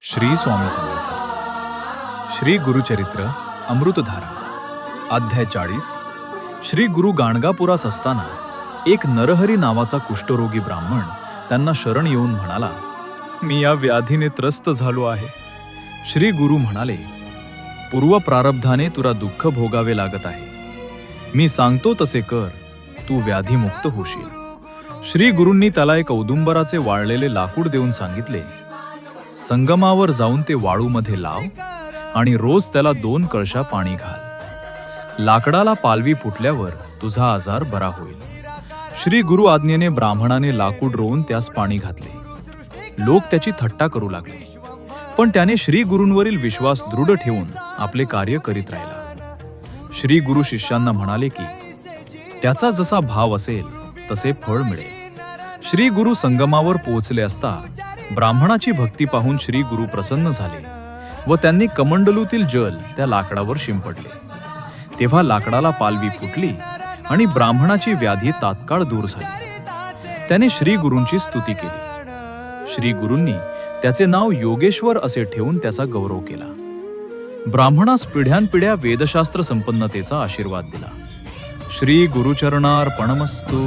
श्री स्वामी समर्थ. श्री गुरुचरित्र अमृतधारा अध्याय 40. श्री गुरु गाणगापुरास असताना एक नरहरी नावाचा कुष्ठरोगी ब्राह्मण त्यांना शरण येऊन म्हणाला, मी या व्याधीने त्रस्त झालो आहे. श्री गुरु म्हणाले, पूर्व प्रारब्धाने तुला दुःख भोगावे लागत आहे. मी सांगतो तसे कर, तू व्याधीमुक्त होशील. श्री गुरूंनी त्याला एक औदुंबराचे वाळलेले लाकूड देऊन सांगितले, संगमावर जाऊन ते वाळूमध्ये लाव आणि रोज त्याला 2 कळशा पाणी घाल. लाकडाला पालवी फुटल्यावर तुझा आजार बरा होईल. श्री गुरु आज्ञेने ब्राह्मणाने लाकूड रोवून त्यास पाणी घातले. लोक त्याची थट्टा करू लागले, पण त्याने श्री गुरूंवरील विश्वास दृढ ठेवून आपले कार्य करीत राहिला. श्री गुरु शिष्यांना म्हणाले की त्याचा जसा भाव असेल तसे फळ मिळेल. श्री गुरु संगमावर पोहोचले असता ब्राह्मणाची भक्ती पाहून श्री गुरु प्रसन्न झाले व त्यांनी कमंडलूतील जल त्या लाकडावर शिंपडले. तेव्हा लाकडाला पालवी फुटली आणि ब्राह्मणाची व्याधी तात्काळ दूर झाली. त्याने श्री गुरूंची स्तुती केली. श्री गुरूंनी त्याचे नाव योगेश्वर असे ठेवून त्याचा गौरव केला. ब्राह्मणास पिढ्यानपिढ्या वेदशास्त्र संपन्नतेचा आशीर्वाद दिला. श्री गुरुचरणार्पणमस्तु.